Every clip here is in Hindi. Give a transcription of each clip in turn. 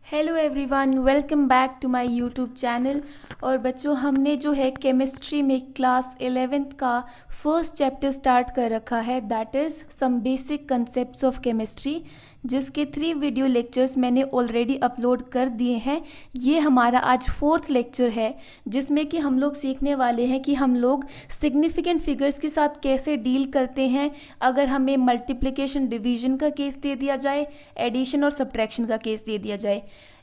Hello everyone, welcome back to my YouTube channel. और बच्चों, हमने जो है केमिस्ट्री में क्लास 11th का फर्स्ट चैप्टर स्टार्ट कर रखा है, that is some basic concepts of chemistry, जिसके 3 वीडियो लेक्चर्स मैंने ऑलरेडी अपलोड कर दिए हैं। ये हमारा आज 4th लेक्चर है, जिसमें कि हम लोग सीखने वाले हैं कि हम लोग सिग्निफिकेंट फिगर्स के साथ कैसे डील करते हैं अगर हमें मल्टीप्लिकेशन डिवीजन का केस दे दिया जाए, एडिशन और सब्ट्रैक्शन का केस दे दिया जाए।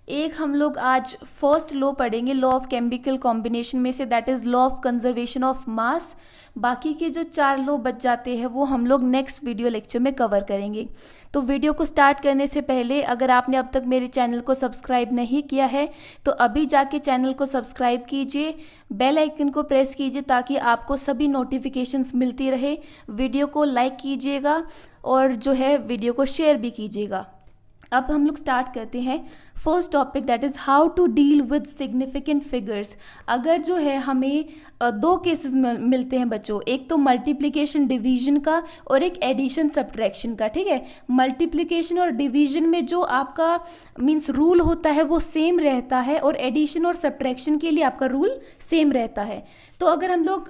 एक हम लोग आज फर्स्ट लॉ पढ़ेंगे, लॉ ऑफ केमिकल कॉम्बिनेशन में से, that is law of conservation of मास। बाकी के जो 4 लॉ बच जाते हैं वो हम लोग नेक्स्ट वीडियो लेक्चर में कवर करेंगे। तो वीडियो को स्टार्ट करने से पहले अगर आपने अब तक मेरे चैनल को सब्सक्राइब नहीं किया है तो अभी जाके चैनल को सब्सक्राइब कीजिए, बेल आइकन को प्रेस कीजिए ताकि आपको सभी नोटिफिकेशंस मिलती रहे। वीडियो को लाइक कीजिएगा और जो है वीडियो को शेयर भी कीजिएगा। अब हम लोग स्टार्ट करते हैं first topic, that is how to deal with significant figures. अगर जो है हमें 2 केसेस मिलते हैं बच्चों, एक तो मल्टीप्लिकेशन डिवीजन का और एक एडिशन सब्ट्रैक्शन का। ठीक है, मल्टीप्लिकेशन और डिवीजन में जो आपका मीन्स रूल होता है वो सेम रहता है और एडिशन और सब्ट्रैक्शन के लिए आपका रूल सेम रहता है। तो अगर हम लोग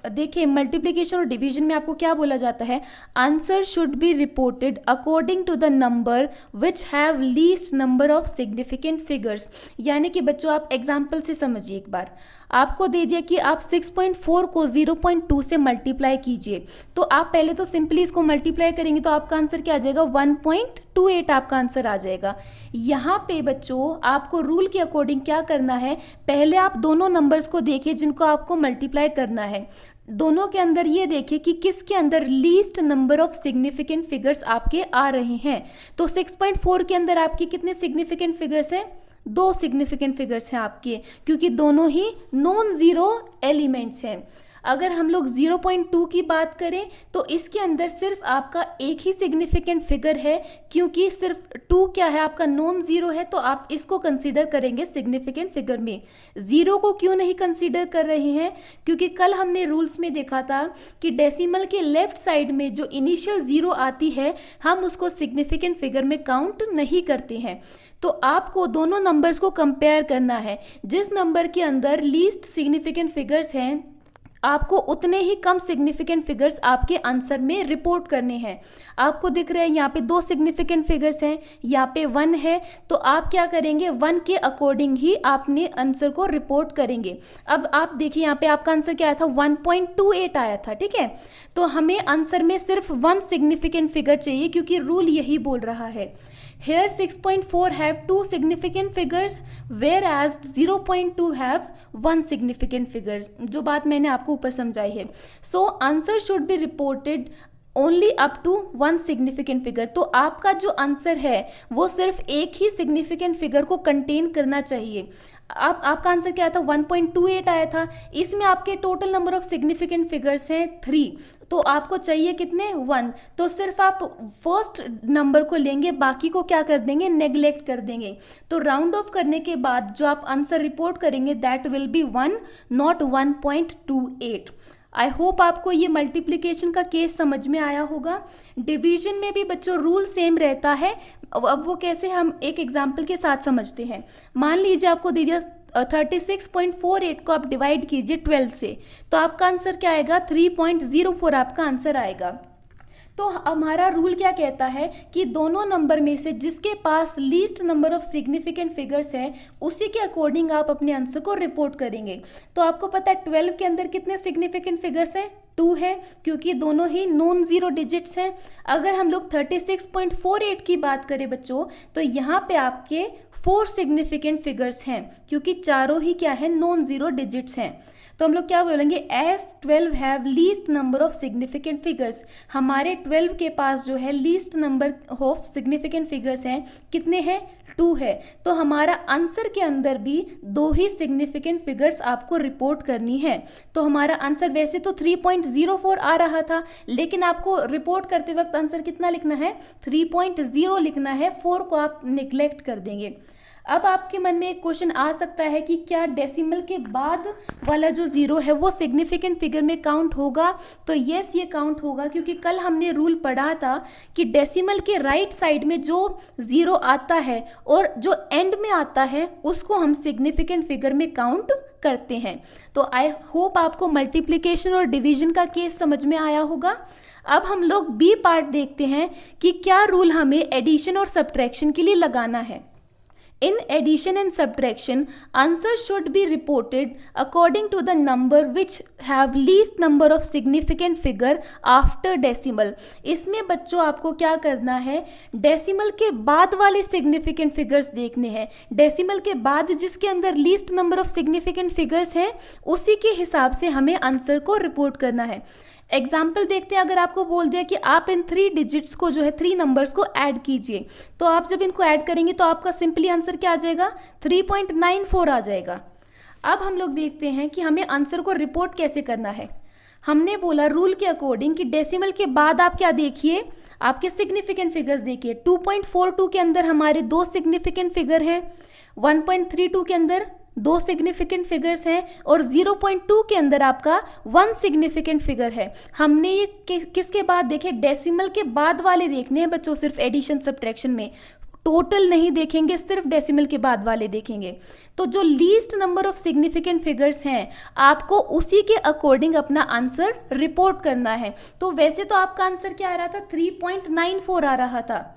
देखें मल्टीप्लिकेशन और डिवीजन में आपको क्या बोला जाता है, answer should be reported according to the number which have least number of significant figures. यानी कि बच्चों आप एग्जाम्पल से समझिए, एक बार आपको दे दिया कि आप 6.4 को 0.2 से मल्टीप्लाई कीजिए, तो आप पहले तो सिंपली इसको मल्टीप्लाई करेंगे तो आपका आंसर क्या आ जाएगा, 1.28 आपका आंसर आ जाएगा। यहाँ पे बच्चों आपको रूल के अकॉर्डिंग क्या करना है, पहले आप दोनों नंबर्स को देखिए जिनको आपको मल्टीप्लाई करना है। दोनों के अंदर ये देखिए कि किसके अंदर least number of significant figures आपके आ रहे हैं। तो 6.4 के अंदर आपके कितने सिग्निफिकेंट फिगर्स हैं, 2 सिग्निफिकेंट फिगर्स हैं आपके, क्योंकि दोनों ही नॉन जीरो एलिमेंट्स हैं। अगर हम लोग 0.2 की बात करें तो इसके अंदर सिर्फ आपका एक ही सिग्निफिकेंट फिगर है, क्योंकि सिर्फ 2 क्या है आपका नॉन जीरो है, तो आप इसको कंसीडर करेंगे सिग्निफिकेंट फिगर में। 0 को क्यों नहीं कंसीडर कर रहे हैं, क्योंकि कल हमने रूल्स में देखा था कि डेसिमल के लेफ्ट साइड में जो इनिशियल 0 आती है हम उसको सिग्निफिकेंट फिगर में काउंट नहीं करते हैं। तो आपको दोनों नंबर्स को कंपेयर करना है, जिस नंबर के अंदर लीस्ट सिग्निफिकेंट फिगर्स हैं आपको उतने ही कम सिग्निफिकेंट फिगर्स आपके आंसर में रिपोर्ट करने हैं। आपको दिख रहे हैं यहाँ पे 2 सिग्निफिकेंट फिगर्स हैं, यहाँ पे 1 है, तो आप क्या करेंगे 1 के अकॉर्डिंग ही आपने आंसर को रिपोर्ट करेंगे। अब आप देखिए यहाँ पे आपका आंसर क्या आया था, 1.28 आया था। ठीक है, तो हमें आंसर में सिर्फ 1 सिग्निफिकेंट फिगर चाहिए, क्योंकि रूल यही बोल रहा है। Here 6.4 have 2 significant figures whereas 0.2 have 1 significant figures, जो बात मैंने आपको ऊपर समझाई है। So answer should be reported only up to 1 significant figure. तो आपका जो आंसर है वो सिर्फ एक ही सिग्निफिकेंट फिगर को कंटेन करना चाहिए। आपका आंसर क्या था, 1.28 आया था। इसमें आपके total number of significant figures हैं 3, तो आपको चाहिए कितने, 1। तो सिर्फ आप फर्स्ट नंबर को लेंगे, बाकी को क्या कर देंगे, नेग्लेक्ट कर देंगे। तो राउंड ऑफ करने के बाद जो आप आंसर रिपोर्ट करेंगे that will B 1, not 1.28। I hope आपको ये मल्टीप्लिकेशन का केस समझ में आया होगा। डिवीजन में भी बच्चों रूल सेम रहता है। अब वो कैसे, हम एक एग्जाम्पल के साथ समझते हैं। मान लीजिए आपको दे दिया 36.48 को आप डिवाइड कीजिए 12 से, तो आपका आंसर क्या आएगा, 3.04 आपका आंसर आएगा। तो हमारा रूल क्या कहता है कि दोनों नंबर में से जिसके पास least number of significant figures है उसी के अकॉर्डिंग आप अपने आंसर को रिपोर्ट करेंगे। तो आपको पता है 12 के अंदर कितने सिग्निफिकेंट फिगर्स हैं, 2 है, क्योंकि दोनों ही नॉन जीरो डिजिट्स हैं। अगर हम लोग 36.48 की बात करें बच्चों, तो यहाँ पे आपके 4 सिग्निफिकेंट फिगर्स हैं, क्योंकि चारों ही क्या है, नॉन जीरो डिजिट्स हैं। तो हम लोग क्या बोलेंगे, as 12 have least number of significant figures. हमारे 12 के पास जो है least number of significant figures हैं, कितने हैं, 2 है। तो हमारा आंसर के अंदर भी 2 ही सिग्निफिकेंट फिगर्स आपको रिपोर्ट करनी है। तो हमारा आंसर वैसे तो 3.04 आ रहा था, लेकिन आपको रिपोर्ट करते वक्त आंसर कितना लिखना है, 3.0 लिखना है, 4 को आप निग्लेक्ट कर देंगे। अब आपके मन में एक क्वेश्चन आ सकता है कि क्या डेसिमल के बाद वाला जो ज़ीरो है वो सिग्निफिकेंट फिगर में काउंट होगा? तो यस, ये काउंट होगा, क्योंकि कल हमने रूल पढ़ा था कि डेसिमल के राइट साइड में जो ज़ीरो आता है और जो एंड में आता है उसको हम सिग्निफिकेंट फिगर में काउंट करते हैं। तो आई होप आपको मल्टीप्लिकेशन और डिवीजन का केस समझ में आया होगा। अब हम लोग बी पार्ट देखते हैं कि क्या रूल हमें एडिशन और सब्ट्रैक्शन के लिए लगाना है। In addition and subtraction, answers should be reported according to the number which have least number of significant figure after decimal. इसमें बच्चों आपको क्या करना है, डेसिमल के बाद वाले सिग्निफिकेंट फिगर्स देखने हैं। डेसिमल के बाद जिसके अंदर least number of significant figures हैं उसी के हिसाब से हमें आंसर को रिपोर्ट करना है। एग्जाम्पल देखते हैं, अगर आपको बोल दिया कि आप इन 3 डिजिट्स को जो है 3 नंबर्स को ऐड कीजिए, तो आप जब इनको ऐड करेंगे तो आपका सिंपली आंसर क्या आ जाएगा, 3.94 आ जाएगा। अब हम लोग देखते हैं कि हमें आंसर को रिपोर्ट कैसे करना है। हमने बोला रूल के अकॉर्डिंग कि डेसिमल के बाद आप क्या देखिए, आपके सिग्निफिकेंट फिगर्स देखिए। 2.42 के अंदर हमारे 2 सिग्निफिकेंट फिगर हैं, 1.32 के अंदर 2 सिग्निफिकेंट फिगर्स हैं और 0.2 के अंदर आपका 1 सिग्निफिकेंट फिगर है। हमने ये किसके बाद देखे, डेसिमल के बाद वाले देखने हैं बच्चों, सिर्फ एडिशन सब्ट्रैक्शन में, टोटल नहीं देखेंगे, सिर्फ डेसिमल के बाद वाले देखेंगे। तो जो least number of significant figures हैं आपको उसी के अकॉर्डिंग अपना आंसर रिपोर्ट करना है। तो वैसे तो आपका आंसर क्या आ रहा था, 3.94 आ रहा था।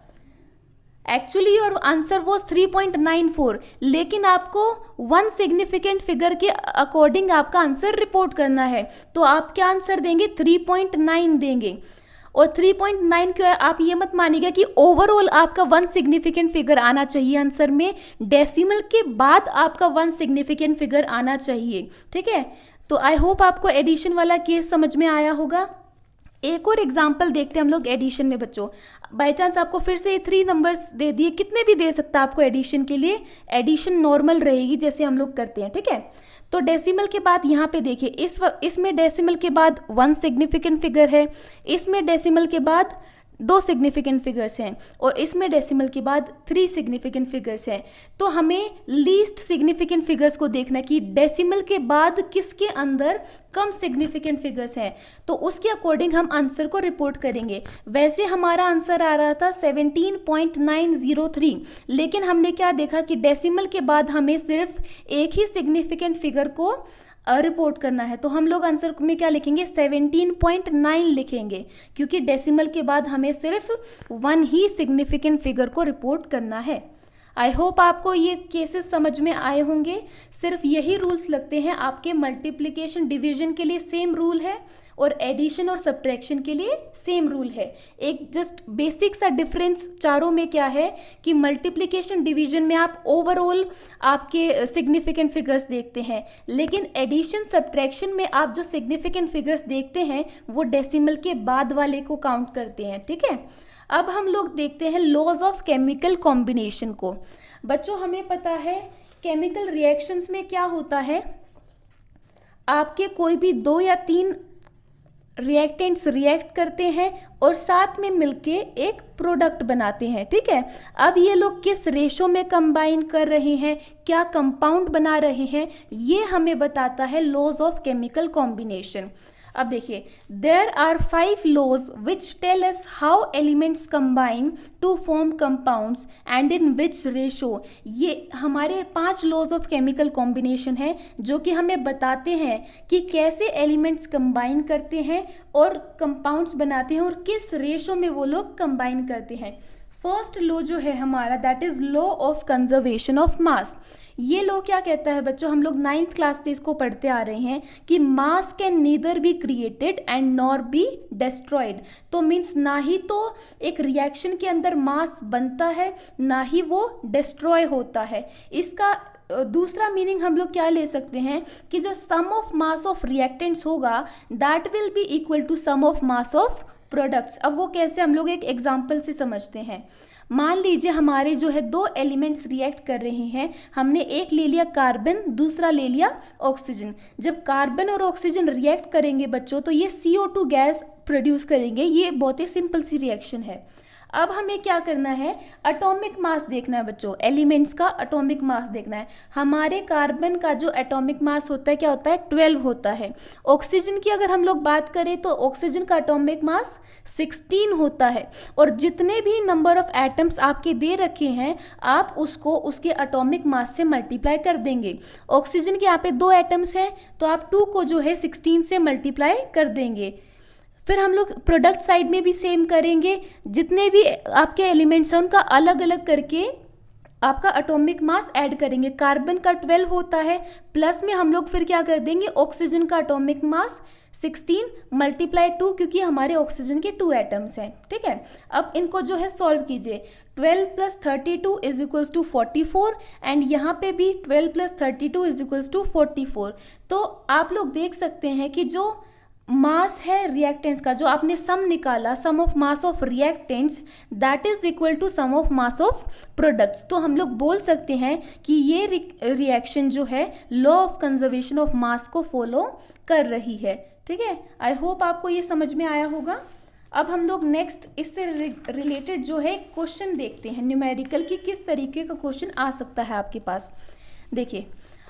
एक्चुअली योर आंसर वॉज 3.94, लेकिन आपको 1 सिग्निफिकेंट फिगर के अकॉर्डिंग आपका आंसर रिपोर्ट करना है। तो आप क्या आंसर देंगे, 3.9 देंगे। और 3.9 क्यों है, आप ये मत मानिएगा कि ओवरऑल आपका 1 सिग्निफिकेंट फिगर आना चाहिए आंसर में, डेसिमल के बाद आपका 1 सिग्निफिकेंट फिगर आना चाहिए। ठीक है, तो आई होप आपको एडिशन वाला केस समझ में आया होगा। एक और एग्जाम्पल देखते हैं हम लोग एडिशन में बच्चों। बाई चांस आपको फिर से 3 नंबर्स दे दिए, कितने भी दे सकता है आपको एडिशन के लिए, एडिशन नॉर्मल रहेगी जैसे हम लोग करते हैं। ठीक है, तो डेसिमल के बाद यहाँ पे देखिए, इसमें डेसिमल के बाद 1 सिग्निफिकेंट फिगर है, इसमें डेसिमल के बाद 2 सिग्निफिकेंट फिगर्स हैं और इसमें डेसिमल के बाद 3 सिग्निफिकेंट फिगर्स हैं। तो हमें लीस्ट सिग्निफिकेंट फिगर्स को देखना कि डेसिमल के बाद किसके अंदर कम सिग्निफिकेंट फिगर्स हैं, तो उसके अकॉर्डिंग हम आंसर को रिपोर्ट करेंगे। वैसे हमारा आंसर आ रहा था 17.903, लेकिन हमने क्या देखा कि डेसिमल के बाद हमें सिर्फ एक ही सिग्निफिकेंट फिगर को रिपोर्ट करना है। तो हम लोग आंसर में क्या लिखेंगे, 17.9 लिखेंगे, क्योंकि डेसिमल के बाद हमें सिर्फ 1 ही सिग्निफिकेंट फिगर को रिपोर्ट करना है। आई होप आपको ये केसेस समझ में आए होंगे। सिर्फ यही रूल्स लगते हैं आपके मल्टीप्लिकेशन डिवीजन के लिए सेम रूल है और एडिशन और सब्ट्रैक्शन के लिए सेम रूल है। एक जस्ट बेसिक सा डिफरेंस चारों में क्या है कि मल्टीप्लिकेशन डिवीजन में आप ओवरऑल आपके सिग्निफिकेंट फिगर्स देखते हैं, लेकिन एडिशन सब्ट्रैक्शन में आप जो सिग्निफिकेंट फिगर्स देखते हैं वो डेसिमल के बाद वाले को काउंट करते हैं। ठीक है, अब हम लोग देखते हैं लॉज ऑफ केमिकल कॉम्बिनेशन को। बच्चों हमें पता है केमिकल रिएक्शंस में क्या होता है, आपके कोई भी 2 या 3 रिएक्टेंट्स रिएक्ट करते हैं और साथ में मिलके एक प्रोडक्ट बनाते हैं। ठीक है, अब ये लोग किस रेशो में कंबाइन कर रहे हैं, क्या कंपाउंड बना रहे हैं, ये हमें बताता है लॉज ऑफ केमिकल कॉम्बिनेशन। अब देखिए, there are 5 laws which tell us how elements combine to form compounds and in which ratio. ये हमारे 5 लॉज ऑफ केमिकल कॉम्बिनेशन है जो कि हमें बताते हैं कि कैसे एलिमेंट्स कंबाइन करते हैं और कंपाउंड्स बनाते हैं और किस रेशो में वो लोग कंबाइन करते हैं। फर्स्ट लॉ जो है हमारा, that is law of conservation of मास। ये लॉ क्या कहता है बच्चों, हम लोग 9th क्लास से इसको पढ़ते आ रहे हैं कि मास can neither be created and nor be destroyed. तो मीन्स ना ही तो एक रिएक्शन के अंदर मास बनता है ना ही वो डिस्ट्रॉय होता है। इसका दूसरा मीनिंग हम लोग क्या ले सकते हैं कि जो sum of mass of reactants होगा that will be equal to sum of mass of products. अब वो कैसे, हम लोग एक एग्जाम्पल से समझते हैं। मान लीजिए हमारे जो है 2 एलिमेंट्स रिएक्ट कर रहे हैं, हमने एक ले लिया कार्बन, दूसरा ले लिया ऑक्सीजन। जब कार्बन और ऑक्सीजन रिएक्ट करेंगे बच्चों तो ये CO2 गैस प्रोड्यूस करेंगे। ये बहुत ही सिंपल सी रिएक्शन है। अब हमें क्या करना है, एटॉमिक मास देखना है बच्चों, एलिमेंट्स का एटॉमिक मास देखना है। हमारे कार्बन का जो एटॉमिक मास होता है क्या होता है, 12 होता है। ऑक्सीजन की अगर हम लोग बात करें तो ऑक्सीजन का एटॉमिक मास 16 होता है। और जितने भी नंबर ऑफ एटम्स आपके दे रखे हैं आप उसको उसके एटॉमिक मास से मल्टीप्लाई कर देंगे। ऑक्सीजन के यहाँ पे 2 एटम्स हैं तो आप 2 को जो है 16 से मल्टीप्लाई कर देंगे। फिर हम लोग प्रोडक्ट साइड में भी सेम करेंगे, जितने भी आपके एलिमेंट्स हैं उनका अलग अलग करके आपका एटॉमिक मास ऐड करेंगे। कार्बन का 12 होता है, प्लस में हम लोग फिर क्या कर देंगे, ऑक्सीजन का एटॉमिक मास 16 मल्टीप्लाई 2, क्योंकि हमारे ऑक्सीजन के 2 एटम्स हैं। ठीक है, अब इनको जो है सॉल्व कीजिए। 12 + 32 = 44 एंड यहाँ पे भी 12 + 32 = 44। तो आप लोग देख सकते हैं कि जो मास है रिएक्टेंट्स का, जो आपने सम निकाला, sum of mass of reactants that is equal to sum of mass of products. तो हम लोग बोल सकते हैं कि ये रिएक्शन जो है लॉ ऑफ कंजर्वेशन ऑफ मास को फॉलो कर रही है। ठीक है, आई होप आपको ये समझ में आया होगा। अब हम लोग नेक्स्ट इससे रिलेटेड जो है क्वेश्चन देखते हैं न्यूमेरिकल की, किस तरीके का क्वेश्चन आ सकता है आपके पास। देखिए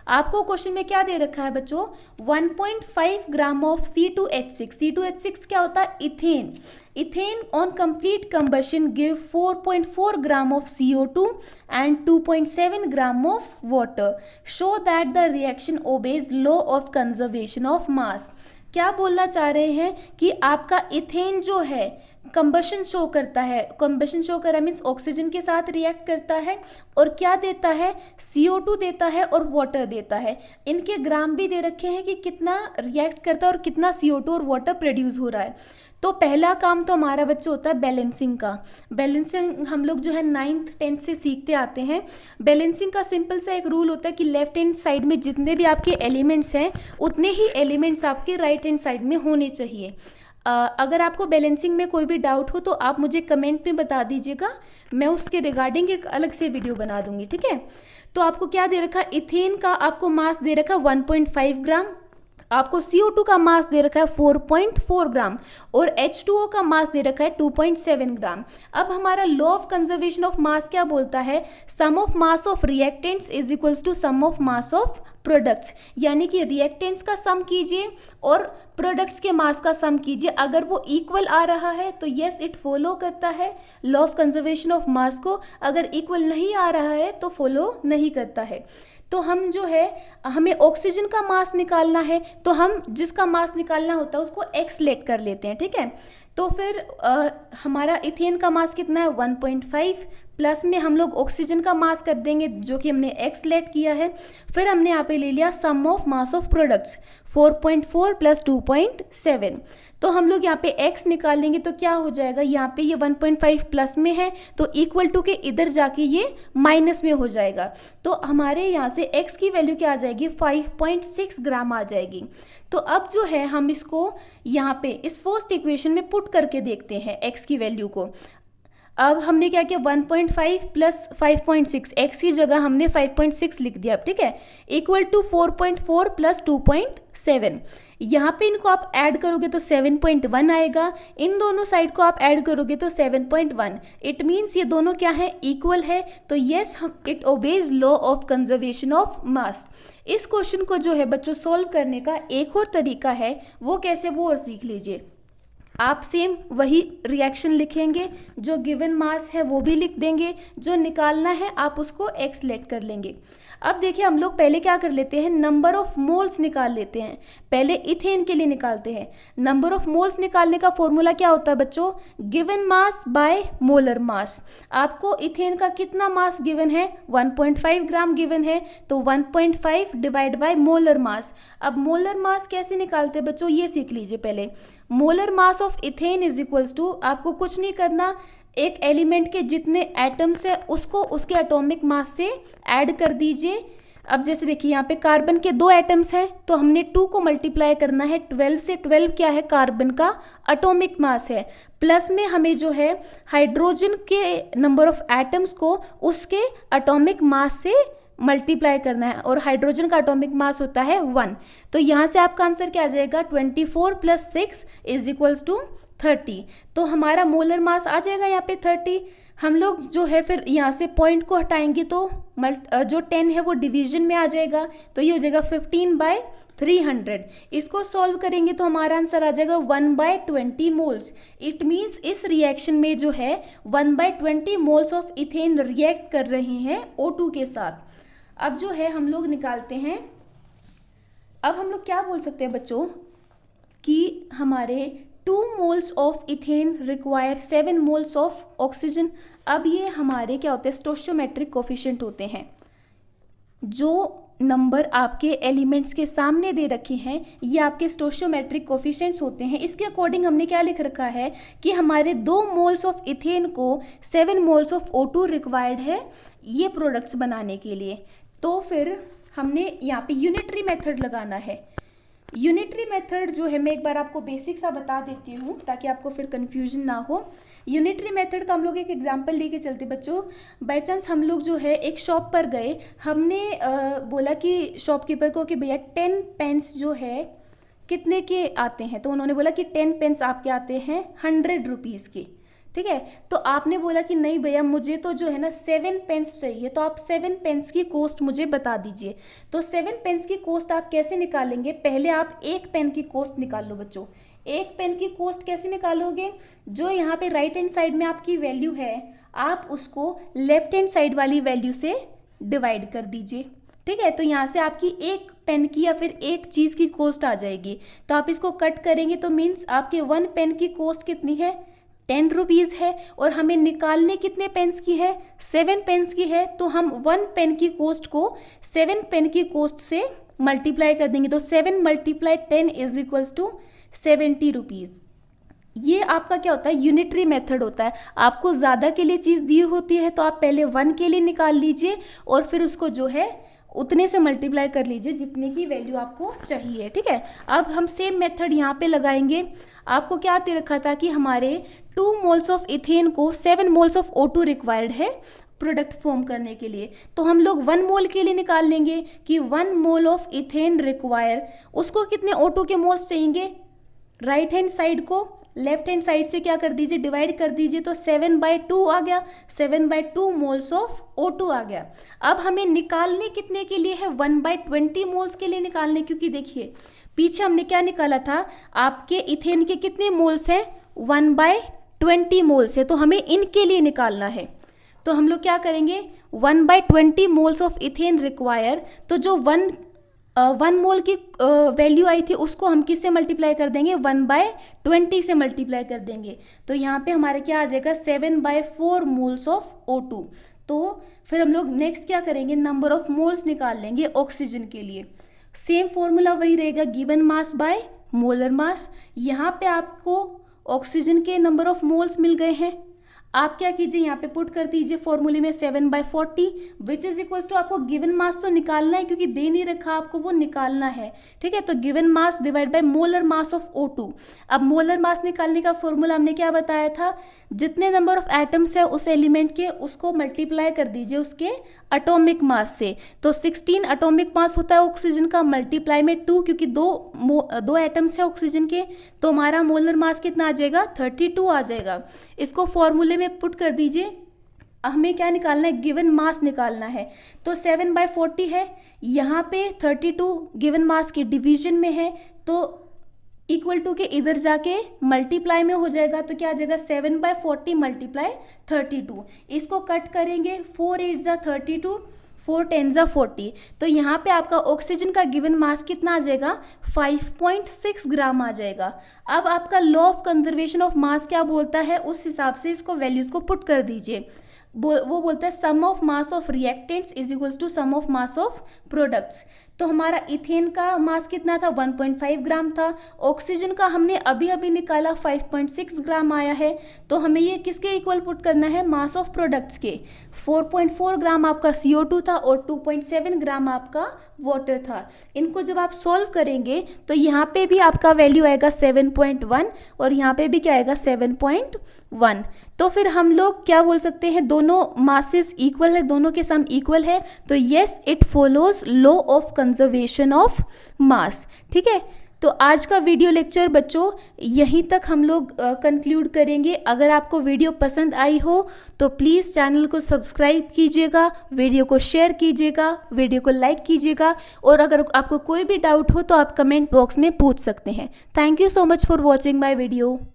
आपको क्वेश्चन में क्या दे रखा है बच्चों, 1.5 ग्राम ऑफ C2H6। C2H6 क्या होता है, ethane. Ethane on complete combustion give 4.4 gram of CO2 and 2.7 gram of water. Show that the reaction obeys law of conservation of mass. क्या बोलना चाह रहे हैं कि आपका इथेन जो है कंबशन शो करता है, कंबशन शो करा मीन्स ऑक्सीजन के साथ रिएक्ट करता है और क्या देता है, CO2 देता है और वाटर देता है। इनके ग्राम भी दे रखे हैं कि कितना रिएक्ट करता है और कितना CO2 और वाटर प्रोड्यूस हो रहा है। तो पहला काम तो हमारा बच्चा होता है बैलेंसिंग का। बैलेंसिंग हम लोग जो है 9th 10th से सीखते आते हैं। बैलेंसिंग का सिंपल सा एक रूल होता है कि लेफ्ट हैंड साइड में जितने भी आपके एलिमेंट्स हैं उतने ही एलिमेंट्स आपके राइट हैंड साइड में होने चाहिए। अगर आपको बैलेंसिंग में कोई भी डाउट हो तो आप मुझे कमेंट में बता दीजिएगा, मैं उसके रिगार्डिंग एक अलग से वीडियो बना दूंगी। ठीक है, तो आपको क्या दे रखा, इथेन का आपको मास दे रखा 1.5 ग्राम, आपको CO2 का मास दे रखा है 4.4 ग्राम और H2O का मास दे रखा है 2.7 ग्राम। अब हमारा law of conservation of mass क्या बोलता है, sum of mass of reactants is equals to sum of mass of products. यानी कि रिएक्टेंट्स का सम कीजिए और प्रोडक्ट्स के मास का सम कीजिए। अगर वो इक्वल आ रहा है तो यस इट फॉलो करता है लॉ ऑफ कंजर्वेशन ऑफ मास को, अगर इक्वल नहीं आ रहा है तो फॉलो नहीं करता है। तो हम जो है हमें ऑक्सीजन का मास निकालना है तो हम जिसका मास निकालना होता है उसको x लेट कर लेते हैं। ठीक है, तो फिर हमारा इथेन का मास कितना है 1.5 प्लस में हम लोग ऑक्सीजन का मास कर देंगे जो कि हमने x लेट किया है। फिर हमने यहाँ पे ले लिया सम ऑफ मास ऑफ प्रोडक्ट्स 4.4 + 2.7। तो हम लोग यहाँ पे x निकाल लेंगे तो क्या हो जाएगा, यहाँ पे ये 1.5 प्लस में है तो इक्वल टू के इधर जाके ये माइनस में हो जाएगा। तो हमारे यहाँ से x की वैल्यू क्या आ जाएगी, 5.6 ग्राम आ जाएगी। तो अब जो है हम इसको यहाँ पे इस फर्स्ट इक्वेशन में पुट करके देखते हैं x की वैल्यू को। अब हमने क्या किया, 1.5 + 5.6, x की जगह हमने 5.6 लिख दिया। ठीक है, इक्वल टू 4.4 + 2.7। यहाँ पे इनको आप ऐड करोगे तो 7.1 आएगा, इन दोनों साइड को आप ऐड करोगे तो 7.1। इट मीन्स ये दोनों क्या है, इक्वल है। तो येस हम it obeys law of conservation of मास। इस क्वेश्चन को जो है बच्चों सॉल्व करने का एक और तरीका है, वो कैसे वो और सीख लीजिए। आप सेम वही रिएक्शन लिखेंगे, जो गिवन मास है वो भी लिख देंगे, जो निकालना है आप उसको x लेट कर लेंगे। अब देखिए हम लोग पहले क्या कर लेते हैं, नंबर ऑफ मोल्स निकाल लेते हैं। पहले इथेन के लिए निकालते हैं। नंबर ऑफ मोल्स निकालने का फॉर्मूला क्या होता है बच्चों, given mass by molar mass. आपको इथेन का कितना मास गिवन है, 1.5 ग्राम गिवन है, तो 1.5 डिवाइड बाय मोलर मास। अब मोलर मास कैसे निकालते हैं बच्चों, ये सीख लीजिए पहले। Molar mass of ethane is equals to, आपको कुछ नहीं करना, एक एलिमेंट के जितने एटम्स है उसको उसके एटॉमिक मास से ऐड कर दीजिए। अब जैसे देखिए यहाँ पे कार्बन के 2 एटम्स हैं तो हमने 2 को मल्टीप्लाई करना है 12 से। 12 क्या है, कार्बन का एटॉमिक मास है। प्लस में हमें जो है हाइड्रोजन के नंबर ऑफ एटम्स को उसके एटॉमिक मास से मल्टीप्लाई करना है और हाइड्रोजन का एटॉमिक मास होता है 1। तो यहाँ से आपका आंसर क्या आ जाएगा, 24 + 6 = 30। तो हमारा मोलर मास आ जाएगा यहाँ पे 30। हम लोग जो है फिर यहाँ से पॉइंट को हटाएंगे तो जो 10 है वो डिवीजन में आ जाएगा, तो ये हो जाएगा 15/300। इसको सॉल्व करेंगे तो हमारा आंसर आ जाएगा 1/20 मोल्स। इट मीन्स इस रिएक्शन में जो है 1/20 मोल्स ऑफ इथेन रिएक्ट कर रहे हैं O2 के साथ। अब जो है हम लोग निकालते हैं, अब हम लोग क्या बोल सकते हैं बच्चों कि हमारे 2 moles of ethane require 7 moles of oxygen. अब ये हमारे क्या होते हैं, स्टोइचियोमेट्रिक कोफिशिएंट होते हैं। जो नंबर आपके एलिमेंट्स के सामने दे रखे हैं ये आपके स्टोइचियोमेट्रिक कोफिशिएंट्स होते हैं। इसके अकॉर्डिंग हमने क्या लिख रखा है कि हमारे 2 मोल्स ऑफ इथेन को 7 मोल्स ऑफ O2 रिक्वायर्ड है ये प्रोडक्ट्स बनाने के लिए। तो फिर हमने यहाँ पे यूनिटरी मेथड लगाना है। यूनिटरी मेथड जो है मैं एक बार आपको बेसिक सा बता देती हूँ ताकि आपको फिर कंफ्यूजन ना हो। यूनिटरी मेथड का हम लोग एक एग्जांपल लेके चलते बच्चों। बाय चांस हम लोग जो है एक शॉप पर गए, हमने बोला कि शॉपकीपर को कि भैया 10 पेन्स जो है कितने के आते हैं, तो उन्होंने बोला कि 10 पेन्स आपके आते हैं 100 रुपीज़ के। ठीक है, तो आपने बोला कि नहीं भैया मुझे तो जो है ना 7 पेन्स चाहिए, तो आप 7 पेन्स की कॉस्ट मुझे बता दीजिए। तो 7 पेन्स की कॉस्ट आप कैसे निकालेंगे, पहले आप एक पेन की कॉस्ट निकाल लो बच्चों। एक पेन की कॉस्ट कैसे निकालोगे, जो यहाँ पे राइट हैंड साइड में आपकी वैल्यू है आप उसको लेफ्ट हैंड साइड वाली वैल्यू से डिवाइड कर दीजिए। ठीक है, तो यहाँ से आपकी एक पेन की या फिर एक चीज़ की कॉस्ट आ जाएगी। तो आप इसको कट करेंगे तो मीन्स आपके 1 पेन की कॉस्ट कितनी है, 10 रुपीज़ है, और हमें निकालने कितने पेन्स की है, 7 पेन्स की है। तो हम 1 पेन की कॉस्ट को 7 पेन की कॉस्ट से मल्टीप्लाई कर देंगे। तो 7 × 10 इज इक्वल्स टू 70 रुपीज़। ये आपका क्या होता है, यूनिटरी मेथड होता है। आपको ज़्यादा के लिए चीज़ दी होती है तो आप पहले 1 के लिए निकाल लीजिए और फिर उसको जो है उतने से मल्टीप्लाई कर लीजिए जितने की वैल्यू आपको चाहिए। ठीक है, अब हम सेम मेथड यहाँ पे लगाएंगे। आपको क्या दे रखा था कि हमारे 2 मोल्स ऑफ इथेन को 7 मोल्स ऑफ O2 रिक्वायर्ड है प्रोडक्ट फॉर्म करने के लिए। तो हम लोग 1 मोल के लिए निकाल लेंगे कि 1 मोल ऑफ इथेन रिक्वायर, उसको कितने O2 के मोल्स चाहिए, राइट हैंड साइड को लेफ्ट हैंड साइड से क्या कर दीजिए, डिवाइड कर दीजिए। तो 7/2 आ गया, 7/2 मोल्स ऑफ O2 आ गया। अब हमें निकालने कितने के लिए है, 1/20 मोल्स के लिए निकालने, क्योंकि देखिए पीछे हमने क्या निकाला था, आपके इथेन के कितने मोल्स हैं, 1/20 मोल्स है, तो हमें इनके लिए निकालना है। तो हम लोग क्या करेंगे, 1/20 मोल्स ऑफ इथेन रिक्वायर, तो जो 1 मोल की वैल्यू आई थी उसको हम किससे मल्टीप्लाई कर देंगे, 1/20 से मल्टीप्लाई कर देंगे। तो यहाँ पे हमारे क्या आ जाएगा, 7/4 मोल्स ऑफ O2। तो फिर हम लोग नेक्स्ट क्या करेंगे, नंबर ऑफ मोल्स निकाल लेंगे ऑक्सीजन के लिए। सेम फॉर्मूला वही रहेगा, given mass by molar mass. यहाँ पे आपको ऑक्सीजन के नंबर ऑफ मोल्स मिल गए हैं। आप क्या कीजिए, यहाँ पे पुट कर दीजिए फॉर्मूले में 7/40 विच इज इक्वल्स टू, आपको गिवन मास तो निकालना है क्योंकि दे नहीं रखा आपको, वो निकालना है। ठीक है, तो given mass divide by molar mass of O2। अब मोलर मास निकालने का फॉर्मूला हमने क्या बताया था, जितने नंबर ऑफ एटम्स है उस एलिमेंट के उसको मल्टीप्लाई कर दीजिए उसके एटॉमिक मास से। तो 16 एटॉमिक मास होता है ऑक्सीजन का, मल्टीप्लाई में 2, क्योंकि दो एटम्स है ऑक्सीजन के, तो हमारा मोलर मास कितना आ जाएगा, 32 आ जाएगा। इसको फॉर्मूले में पुट कर दीजिए। हमें क्या निकालना है, गिवन मास निकालना है। तो 7/40 है, यहाँ पे 32 गिवन मास के डिवीजन में है, तो इक्वल टू के इधर जाके मल्टीप्लाई में हो जाएगा। तो क्या आ जाएगा, 7/40 × 32। इसको कट करेंगे, 4 8 जा 32, 4 10 जा 40। तो यहाँ पे आपका ऑक्सीजन का गिवन मास कितना आ जाएगा, 5.6 ग्राम आ जाएगा। अब आपका law of conservation of mass क्या बोलता है, उस हिसाब से इसको वैल्यूज को पुट कर दीजिए। वो बोलता है sum of mass of reactants is equals to sum of mass of products. तो हमारा इथेन का मास कितना था, 1.5 ग्राम था। ऑक्सीजन का हमने अभी अभी निकाला, 5.6 ग्राम आया है। तो हमें ये किसके इक्वल पुट करना है, मास ऑफ प्रोडक्ट्स के। 4.4 ग्राम आपका CO2 था और 2.7 ग्राम आपका वाटर था। इनको जब आप सॉल्व करेंगे तो यहाँ पे भी आपका वैल्यू आएगा 7.1 और यहाँ पे भी क्या आएगा, 7.1। तो फिर हम लोग क्या बोल सकते हैं, दोनों मासेस इक्वल है, दोनों के सम इक्वल है। तो yes, it follows law of conservation of मास। ठीक है, तो आज का वीडियो लेक्चर बच्चों यहीं तक हम लोग कंक्लूड करेंगे। अगर आपको वीडियो पसंद आई हो तो प्लीज़ चैनल को सब्सक्राइब कीजिएगा, वीडियो को शेयर कीजिएगा, वीडियो को लाइक कीजिएगा, और अगर आपको कोई भी डाउट हो तो आप कमेंट बॉक्स में पूछ सकते हैं। Thank you so much for watching my video.